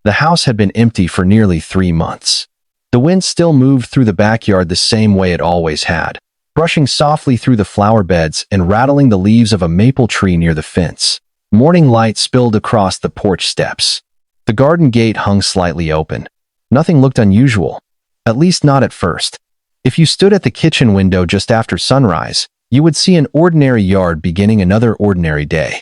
The house had been empty for nearly 3 months. The wind still moved through the backyard the same way it always had, brushing softly through the flower beds and rattling the leaves of a maple tree near the fence. Morning light spilled across the porch steps. The garden gate hung slightly open. Nothing looked unusual, at least not at first. If you stood at the kitchen window just after sunrise, you would see an ordinary yard beginning another ordinary day.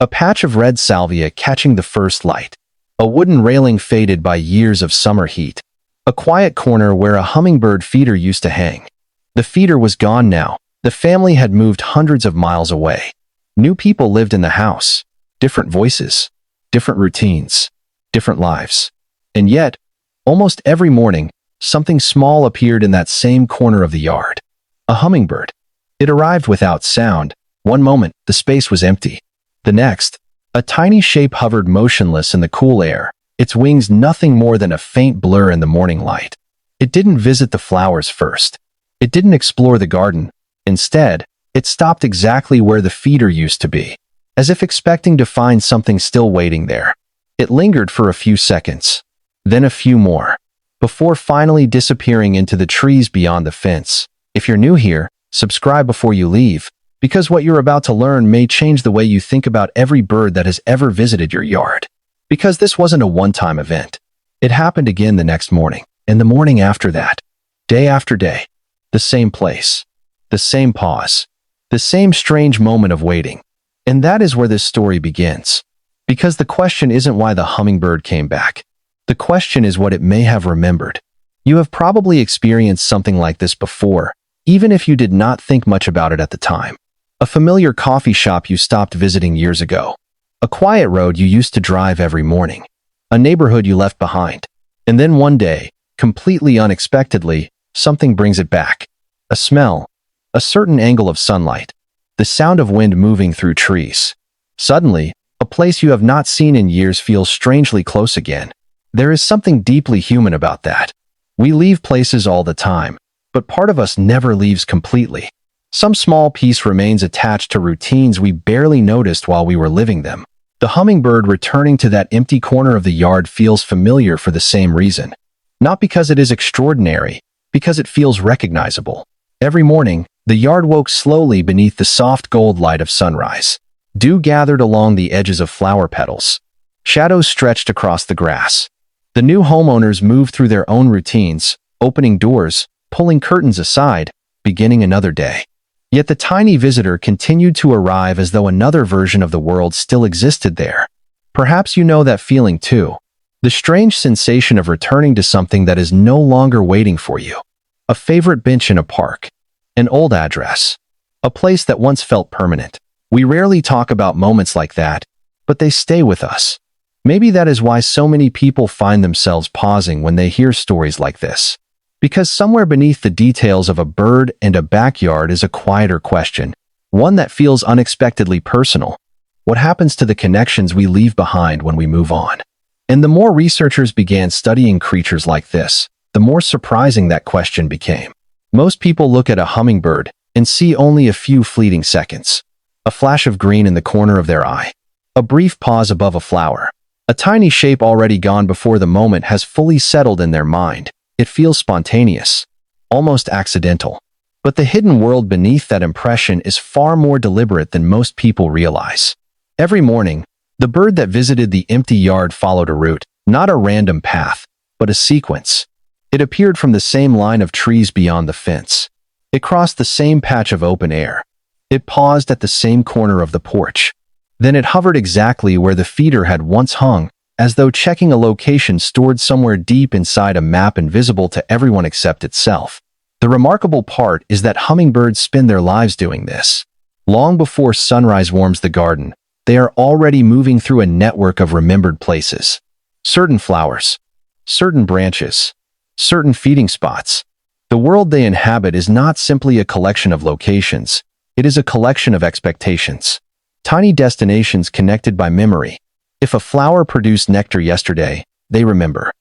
A patch of red salvia catching the first light. A wooden railing faded by years of summer heat. A quiet corner where a hummingbird feeder used to hang. The feeder was gone now. The family had moved hundreds of miles away. New people lived in the house. Different voices, different routines, different lives. And yet, almost every morning, something small appeared in that same corner of the yard. A hummingbird. It arrived without sound. One moment, the space was empty. The next, a tiny shape hovered motionless in the cool air, its wings nothing more than a faint blur in the morning light. It didn't visit the flowers first. It didn't explore the garden. Instead, it stopped exactly where the feeder used to be, as if expecting to find something still waiting there. It lingered for a few seconds, then a few more, before finally disappearing into the trees beyond the fence. If you're new here, subscribe before you leave, because what you're about to learn may change the way you think about every bird that has ever visited your yard. Because this wasn't a one-time event. It happened again the next morning, and the morning after that, day after day. The same place, the same pause, the same strange moment of waiting. And that is where this story begins. Because the question isn't why the hummingbird came back. The question is what it may have remembered. You have probably experienced something like this before, even if you did not think much about it at the time. A familiar coffee shop you stopped visiting years ago. A quiet road you used to drive every morning. A neighborhood you left behind. And then one day, completely unexpectedly, something brings it back. A smell. A certain angle of sunlight. The sound of wind moving through trees. Suddenly, a place you have not seen in years feels strangely close again. There is something deeply human about that. We leave places all the time, but part of us never leaves completely. Some small piece remains attached to routines we barely noticed while we were living them. The hummingbird returning to that empty corner of the yard feels familiar for the same reason. Not because it is extraordinary, because it feels recognizable. Every morning, the yard woke slowly beneath the soft gold light of sunrise. Dew gathered along the edges of flower petals. Shadows stretched across the grass. The new homeowners moved through their own routines, opening doors, pulling curtains aside, beginning another day. Yet the tiny visitor continued to arrive as though another version of the world still existed there. Perhaps you know that feeling too. The strange sensation of returning to something that is no longer waiting for you. A favorite bench in a park. An old address. A place that once felt permanent. We rarely talk about moments like that, but they stay with us. Maybe that is why so many people find themselves pausing when they hear stories like this. Because somewhere beneath the details of a bird and a backyard is a quieter question, one that feels unexpectedly personal. What happens to the connections we leave behind when we move on? And the more researchers began studying creatures like this, the more surprising that question became. Most people look at a hummingbird and see only a few fleeting seconds. A flash of green in the corner of their eye. A brief pause above a flower. A tiny shape already gone before the moment has fully settled in their mind. It feels spontaneous, almost accidental. But the hidden world beneath that impression is far more deliberate than most people realize. Every morning, the bird that visited the empty yard followed a route, not a random path, but a sequence. It appeared from the same line of trees beyond the fence. It crossed the same patch of open air. It paused at the same corner of the porch. Then it hovered exactly where the feeder had once hung, as though checking a location stored somewhere deep inside a map invisible to everyone except itself. The remarkable part is that hummingbirds spend their lives doing this. Long before sunrise warms the garden, they are already moving through a network of remembered places. Certain flowers, certain branches, certain feeding spots. The world they inhabit is not simply a collection of locations, it is a collection of expectations. Tiny destinations connected by memory. If a flower produced nectar yesterday, they remember.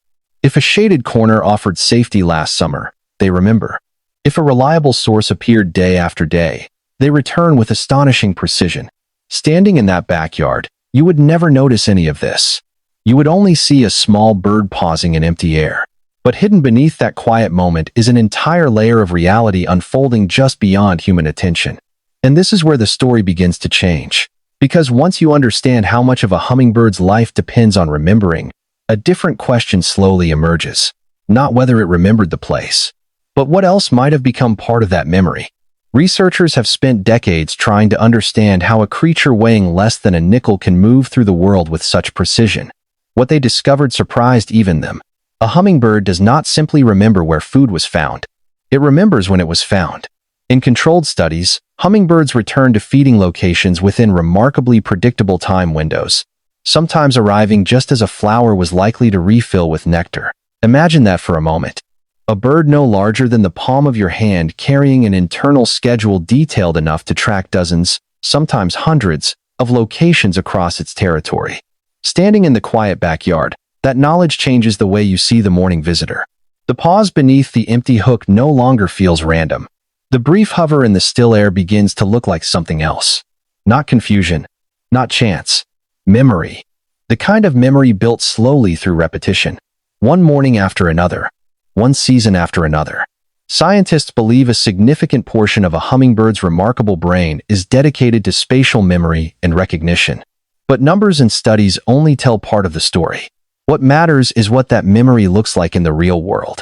If a shaded corner offered safety last summer, they remember. If a reliable source appeared day after day, they return with astonishing precision. Standing in that backyard, you would never notice any of this. you would only see a small bird pausing in empty air. But hidden beneath that quiet moment is an entire layer of reality unfolding just beyond human attention. And this is where the story begins to change. Because once you understand how much of a hummingbird's life depends on remembering, a different question slowly emerges. Not whether it remembered the place, but what else might have become part of that memory. Researchers have spent decades trying to understand how a creature weighing less than a nickel can move through the world with such precision. What they discovered surprised even them. A hummingbird does not simply remember where food was found. It remembers when it was found. In controlled studies, hummingbirds return to feeding locations within remarkably predictable time windows, sometimes arriving just as a flower was likely to refill with nectar. Imagine that for a moment. A bird no larger than the palm of your hand carrying an internal schedule detailed enough to track dozens, sometimes hundreds, of locations across its territory. Standing in the quiet backyard, that knowledge changes the way you see the morning visitor. The pause beneath the empty hook no longer feels random. The brief hover in the still air begins to look like something else. Not confusion, not chance. Memory. The kind of memory built slowly through repetition. One morning after another. One season after another. Scientists believe a significant portion of a hummingbird's remarkable brain is dedicated to spatial memory and recognition. But numbers and studies only tell part of the story. What matters is what that memory looks like in the real world.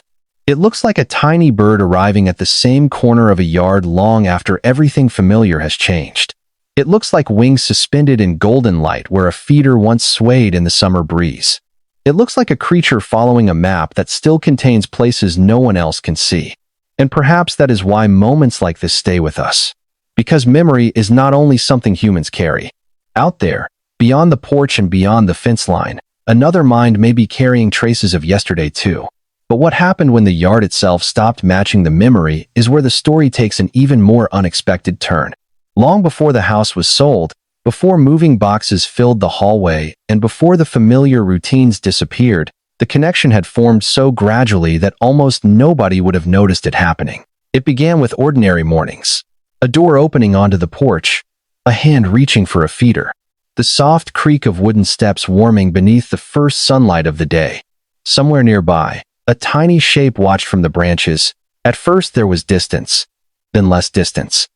It looks like a tiny bird arriving at the same corner of a yard long after everything familiar has changed. It looks like wings suspended in golden light where a feeder once swayed in the summer breeze. It looks like a creature following a map that still contains places no one else can see. And perhaps that is why moments like this stay with us. Because memory is not only something humans carry. Out there, beyond the porch and beyond the fence line, another mind may be carrying traces of yesterday too. But what happened when the yard itself stopped matching the memory is where the story takes an even more unexpected turn. Long before the house was sold, before moving boxes filled the hallway, and before the familiar routines disappeared, the connection had formed so gradually that almost nobody would have noticed it happening. It began with ordinary mornings. A door opening onto the porch, a hand reaching for a feeder, the soft creak of wooden steps warming beneath the first sunlight of the day. Somewhere nearby, a tiny shape watched from the branches. At first there was distance, then less distance.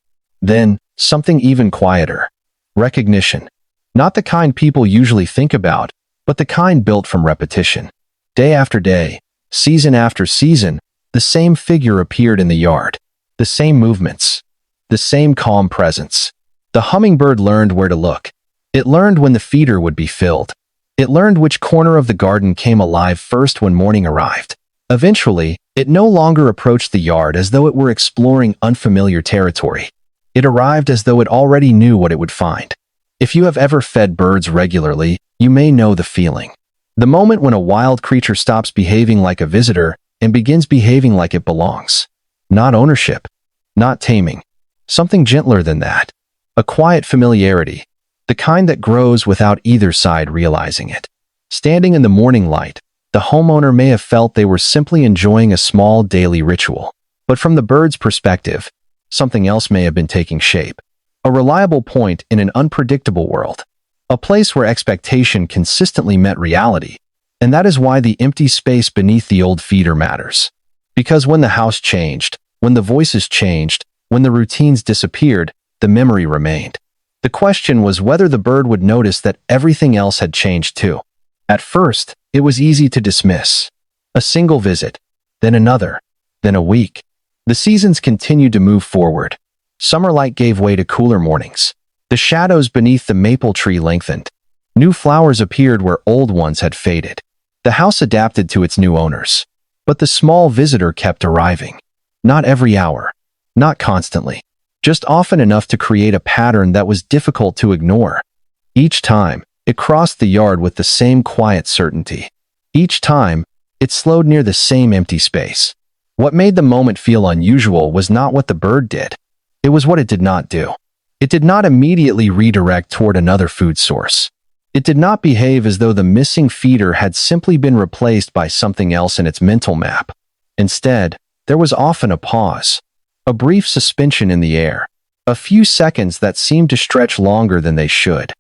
Then, something even quieter. Recognition. Not the kind people usually think about, but the kind built from repetition. Day after day, season after season, the same figure appeared in the yard. The same movements. The same calm presence. The hummingbird learned where to look. It learned when the feeder would be filled. It learned which corner of the garden came alive first when morning arrived. Eventually, it no longer approached the yard as though it were exploring unfamiliar territory. It arrived as though it already knew what it would find. If you have ever fed birds regularly, you may know the feeling. The moment when a wild creature stops behaving like a visitor and begins behaving like it belongs. Not ownership. Not taming. Something gentler than that. A quiet familiarity. The kind that grows without either side realizing it. Standing in the morning light, the homeowner may have felt they were simply enjoying a small daily ritual. But from the bird's perspective, something else may have been taking shape. A reliable point in an unpredictable world. A place where expectation consistently met reality. And that is why the empty space beneath the old feeder matters. Because when the house changed, when the voices changed, when the routines disappeared, the memory remained. The question was whether the bird would notice that everything else had changed too. At first, it was easy to dismiss. A single visit, then another, then a week. The seasons continued to move forward. Summer light gave way to cooler mornings. The shadows beneath the maple tree lengthened. New flowers appeared where old ones had faded. The house adapted to its new owners. But the small visitor kept arriving. Not every hour. Not constantly. Just often enough to create a pattern that was difficult to ignore. Each time, it crossed the yard with the same quiet certainty. Each time, it slowed near the same empty space. What made the moment feel unusual was not what the bird did. It was what it did not do. It did not immediately redirect toward another food source. It did not behave as though the missing feeder had simply been replaced by something else in its mental map. Instead, there was often a pause. A brief suspension in the air. A few seconds that seemed to stretch longer than they should.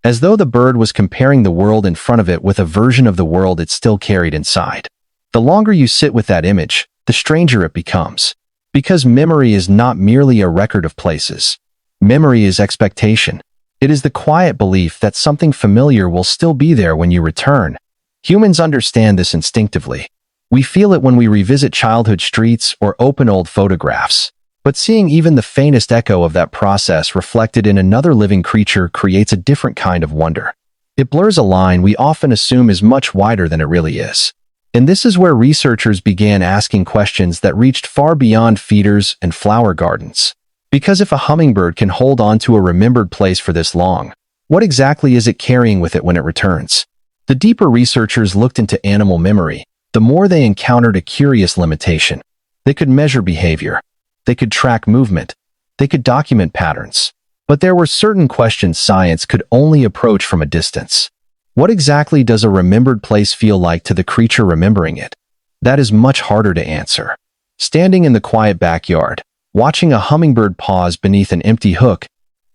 as though the bird was comparing the world in front of it with a version of the world it still carried inside. The longer you sit with that image, the stranger it becomes. Because memory is not merely a record of places. Memory is expectation. It is the quiet belief that something familiar will still be there when you return. Humans understand this instinctively. We feel it when we revisit childhood streets or open old photographs. But seeing even the faintest echo of that process reflected in another living creature creates a different kind of wonder. It blurs a line we often assume is much wider than it really is. And this is where researchers began asking questions that reached far beyond feeders and flower gardens. Because if a hummingbird can hold on to a remembered place for this long, what exactly is it carrying with it when it returns? The deeper researchers looked into animal memory, the more they encountered a curious limitation. They could measure behavior. They could track movement. They could document patterns. But there were certain questions science could only approach from a distance. What exactly does a remembered place feel like to the creature remembering it? That is much harder to answer. Standing in the quiet backyard, watching a hummingbird pause beneath an empty hook,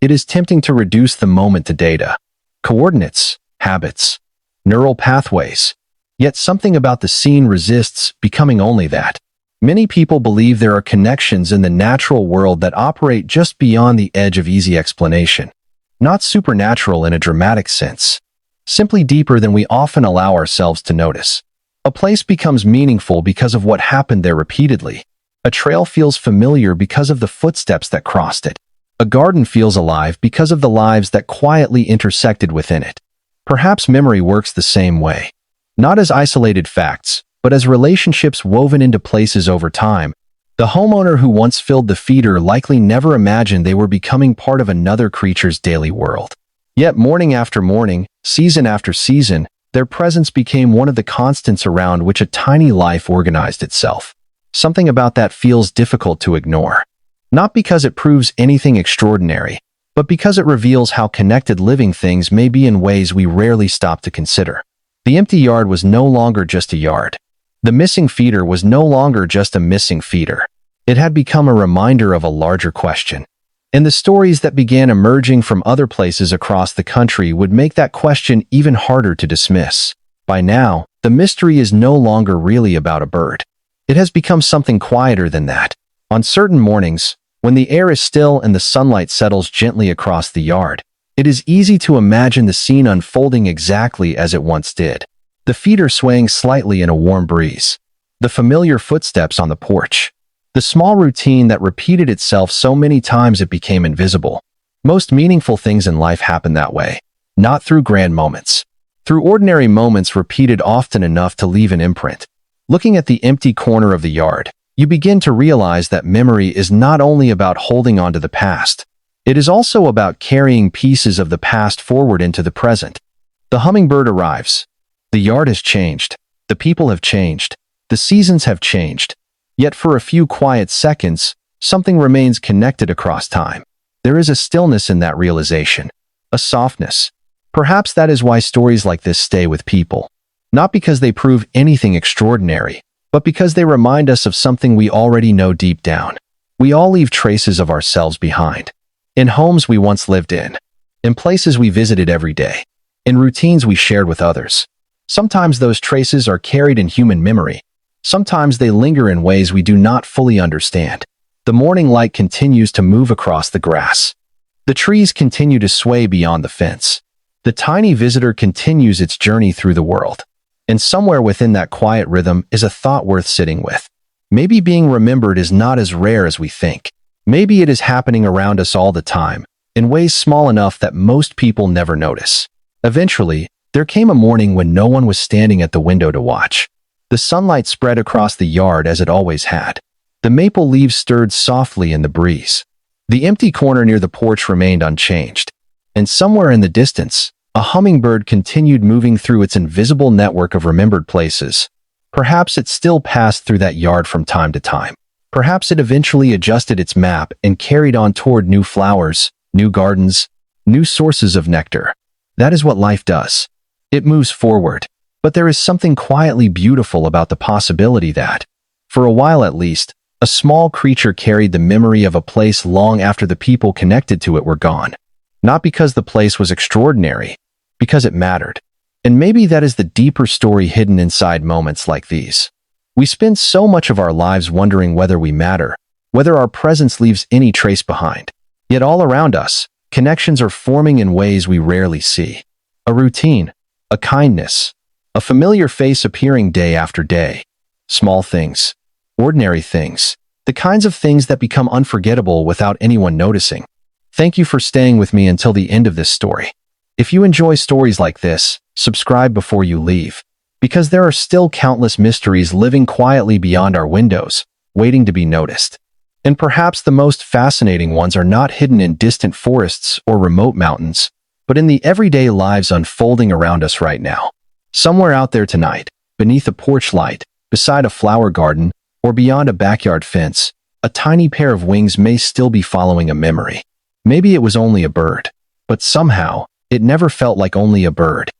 it is tempting to reduce the moment to data, coordinates, habits, neural pathways. Yet something about the scene resists becoming only that. Many people believe there are connections in the natural world that operate just beyond the edge of easy explanation. Not supernatural in a dramatic sense, simply deeper than we often allow ourselves to notice. A place becomes meaningful because of what happened there repeatedly. A trail feels familiar because of the footsteps that crossed it. A garden feels alive because of the lives that quietly intersected within it. Perhaps memory works the same way. Not as isolated facts, but as relationships woven into places over time. The homeowner who once filled the feeder likely never imagined they were becoming part of another creature's daily world. Yet morning after morning, season after season, their presence became one of the constants around which a tiny life organized itself. Something about that feels difficult to ignore. Not because it proves anything extraordinary, but because it reveals how connected living things may be in ways we rarely stop to consider. The empty yard was no longer just a yard. The missing feeder was no longer just a missing feeder. It had become a reminder of a larger question. And the stories that began emerging from other places across the country would make that question even harder to dismiss. By now, the mystery is no longer really about a bird. It has become something quieter than that. On certain mornings, when the air is still and the sunlight settles gently across the yard, it is easy to imagine the scene unfolding exactly as it once did. The feeder swaying slightly in a warm breeze. The familiar footsteps on the porch. The small routine that repeated itself so many times it became invisible. Most meaningful things in life happen that way. Not through grand moments. Through ordinary moments repeated often enough to leave an imprint. Looking at the empty corner of the yard, you begin to realize that memory is not only about holding on to the past. It is also about carrying pieces of the past forward into the present. The hummingbird arrives. The yard has changed. The people have changed. The seasons have changed. Yet for a few quiet seconds, something remains connected across time. There is a stillness in that realization. A softness. Perhaps that is why stories like this stay with people. Not because they prove anything extraordinary, but because they remind us of something we already know deep down. We all leave traces of ourselves behind. In homes we once lived in places we visited every day, in routines we shared with others. Sometimes those traces are carried in human memory. Sometimes they linger in ways we do not fully understand. The morning light continues to move across the grass. The trees continue to sway beyond the fence. The tiny visitor continues its journey through the world. And somewhere within that quiet rhythm is a thought worth sitting with. Maybe being remembered is not as rare as we think. Maybe it is happening around us all the time, in ways small enough that most people never notice. Eventually, there came a morning when no one was standing at the window to watch. The sunlight spread across the yard as it always had. The maple leaves stirred softly in the breeze. The empty corner near the porch remained unchanged. And somewhere in the distance, a hummingbird continued moving through its invisible network of remembered places. Perhaps it still passed through that yard from time to time. Perhaps it eventually adjusted its map and carried on toward new flowers, new gardens, new sources of nectar. That is what life does. It moves forward. But there is something quietly beautiful about the possibility that, for a while at least, a small creature carried the memory of a place long after the people connected to it were gone. Not because the place was extraordinary, because it mattered. And maybe that is the deeper story hidden inside moments like these. We spend so much of our lives wondering whether we matter, whether our presence leaves any trace behind. Yet all around us, connections are forming in ways we rarely see. A routine, a kindness, a familiar face appearing day after day. Small things, ordinary things, the kinds of things that become unforgettable without anyone noticing. Thank you for staying with me until the end of this story. If you enjoy stories like this, subscribe before you leave, because there are still countless mysteries living quietly beyond our windows, waiting to be noticed. And perhaps the most fascinating ones are not hidden in distant forests or remote mountains, but in the everyday lives unfolding around us right now. Somewhere out there tonight, beneath a porch light, beside a flower garden, or beyond a backyard fence, a tiny pair of wings may still be following a memory. Maybe it was only a bird, but somehow, it never felt like only a bird.